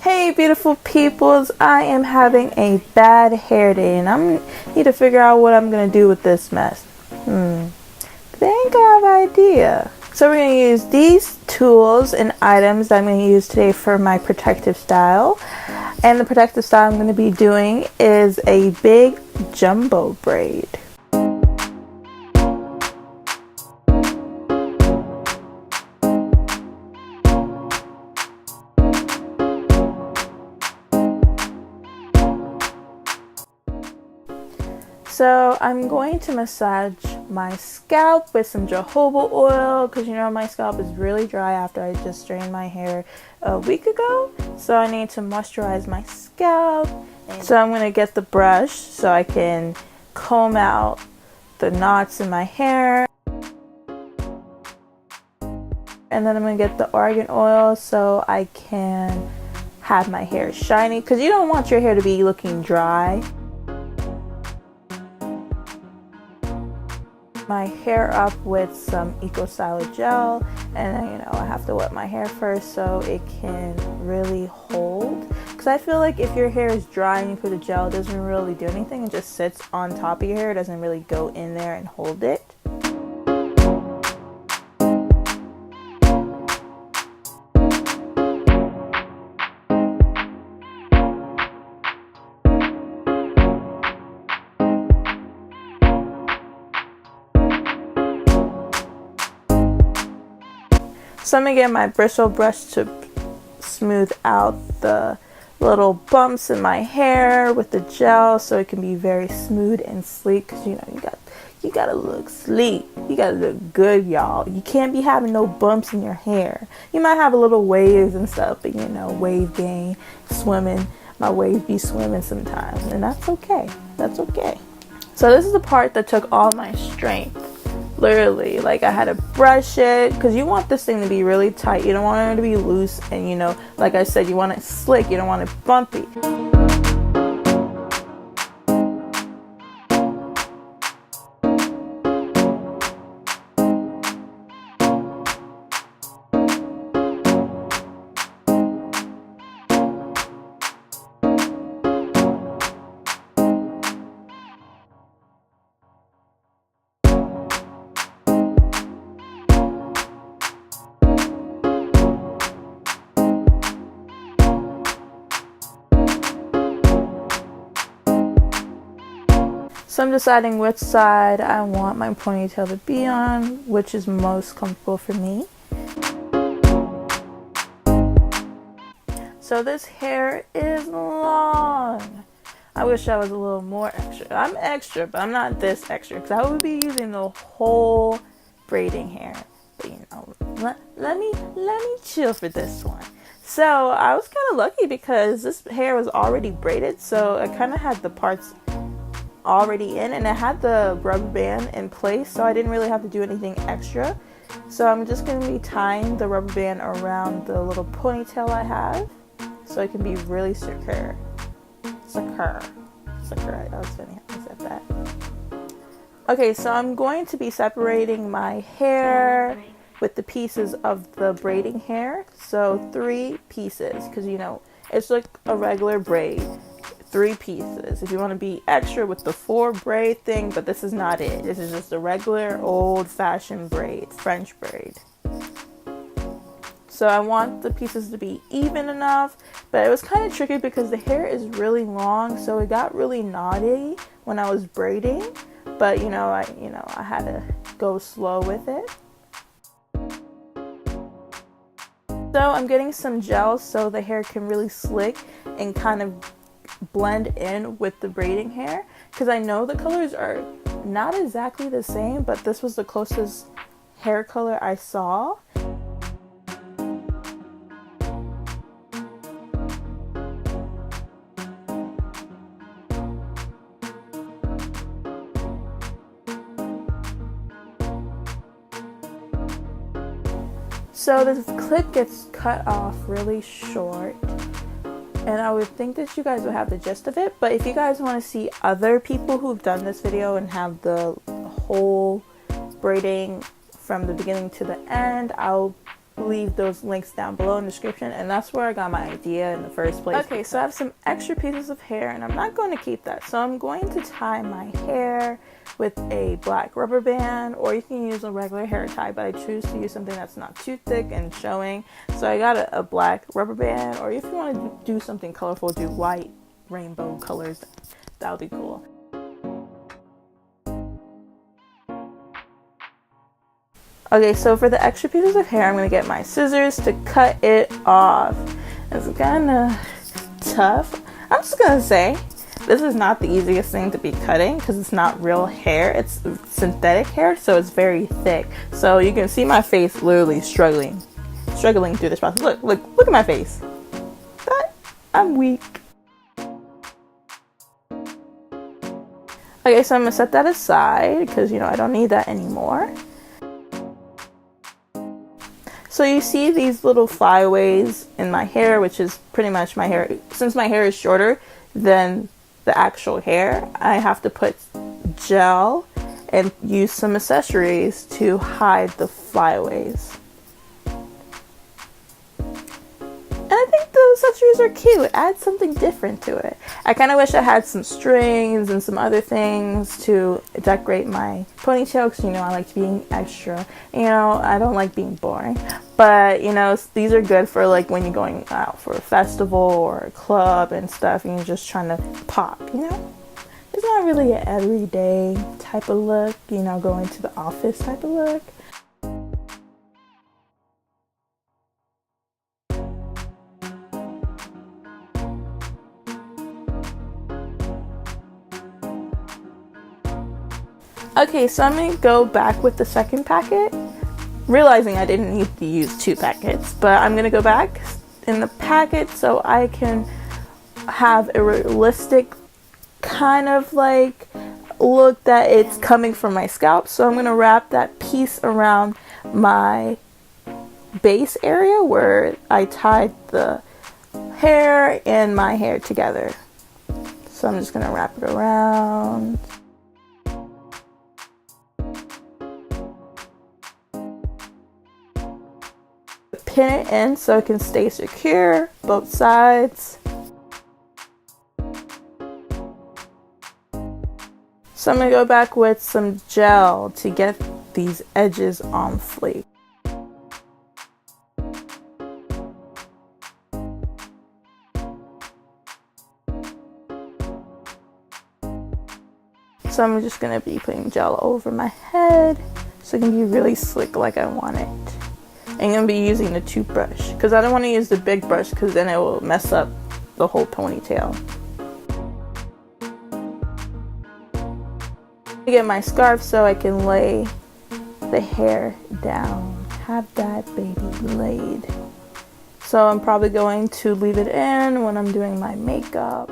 Hey beautiful peoples, I am having a bad hair day and I need to figure out what I'm going to do with this mess. Think I have an idea. So we're going to use these tools and items that I'm going to use today for my protective style. And the protective style I'm going to be doing is a big jumbo braid. So I'm going to massage my scalp with some jojoba oil because you know my scalp is really dry after I just strained my hair a week ago. So I need to moisturize my scalp. So I'm going to get the brush so I can comb out the knots in my hair. And then I'm going to get the argan oil so I can have my hair shiny because you don't want your hair to be looking dry. My hair up with some EcoStyle gel, and then, you know, I have to wet my hair first so it can really hold, because I feel like if your hair is dry and you put the gel, it doesn't really do anything. It just sits on top of your hair. It doesn't really go in there and hold it. So I'm going to get my bristle brush to smooth out the little bumps in my hair with the gel so it can be very smooth and sleek, because you know you gotta look sleek. You gotta look good, y'all. You can't be having no bumps in your hair. You might have a little waves and stuff, but you know, wave gain, swimming. My waves be swimming sometimes, and that's okay. That's okay. So this is the part that took all my strength. Literally, like I had to brush it because you want this thing to be really tight. You don't want it to be loose, and you know, like I said, you want it slick. You don't want it bumpy. So I'm deciding which side I want my ponytail to be on, which is most comfortable for me. So this hair is long. I wish I was a little more extra. I'm extra, but I'm not this extra because I would be using the whole braiding hair. But you know, let me chill for this one. So I was kind of lucky because this hair was already braided, so I kind of had the parts already in, and it had the rubber band in place, so I didn't really have to do anything extra. So I'm just going to be tying the rubber band around the little ponytail I have so it can be really secure. Secure. That was funny how I said that. Okay, so I'm going to be separating my hair with the pieces of the braiding hair. So 3 pieces, because you know it's like a regular braid. 3 pieces. If you want to be extra with the 4 braid thing, but this is not it. This is just a regular old-fashioned braid, French braid. So I want the pieces to be even enough, but it was kind of tricky because the hair is really long, so it got really knotty when I was braiding. But you know, I had to go slow with it. So I'm getting some gel so the hair can really slick and kind of blend in with the braiding hair, because I know the colors are not exactly the same, but this was the closest hair color I saw. So this clip gets cut off really short, and I would think that you guys would have the gist of it, but if you guys want to see other people who've done this video and have the whole braiding from the beginning to the end, I'll leave those links down below in the description, and that's where I got my idea in the first place. Okay, so I have some extra pieces of hair and I'm not going to keep that, so I'm going to tie my hair with a black rubber band, or you can use a regular hair tie, but I choose to use something that's not too thick and showing. So I got a black rubber band, or if you want to do something colorful, do white rainbow colors. That would be cool. Okay, so for the extra pieces of hair, I'm going to get my scissors to cut it off. It's kind of tough. I'm just going to say, this is not the easiest thing to be cutting because it's not real hair. It's synthetic hair, so it's very thick. So you can see my face literally struggling through this process. Look at my face. I'm weak. Okay, so I'm going to set that aside because, you know, I don't need that anymore. So you see these little flyaways in my hair, which is pretty much my hair. Since my hair is shorter than the actual hair, I have to put gel and use some accessories to hide the flyaways. And I think the accessories are cute. Add something different to it. I kind of wish I had some strings and some other things to decorate my ponytail because, you know, I like being extra. You know, I don't like being boring. But, you know, these are good for like when you're going out for a festival or a club and stuff and you're just trying to pop, you know? It's not really an everyday type of look, you know, going to the office type of look. Okay, so I'm going to go back with the second packet, realizing I didn't need to use 2 packets, but I'm going to go back in the packet so I can have a realistic kind of like look that it's coming from my scalp. So I'm going to wrap that piece around my base area where I tied the hair and my hair together. So I'm just going to wrap it around. Pin it in so it can stay secure, both sides. So I'm going to go back with some gel to get these edges on fleek. So I'm just going to be putting gel over my head so it can be really slick like I want it. I'm going to be using the toothbrush because I don't want to use the big brush because then it will mess up the whole ponytail. I get my scarf so I can lay the hair down. Have that baby laid. So I'm probably going to leave it in when I'm doing my makeup.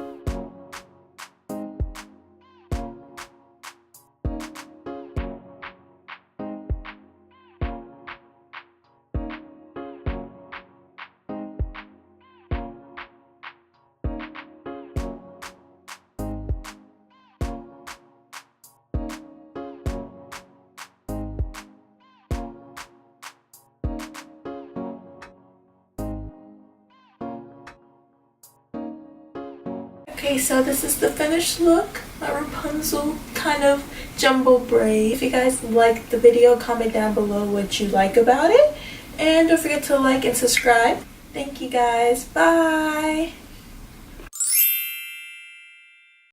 Okay, so this is the finished look, my Rapunzel kind of jumbo braid. If you guys liked the video, comment down below what you like about it. And don't forget to like and subscribe. Thank you guys. Bye.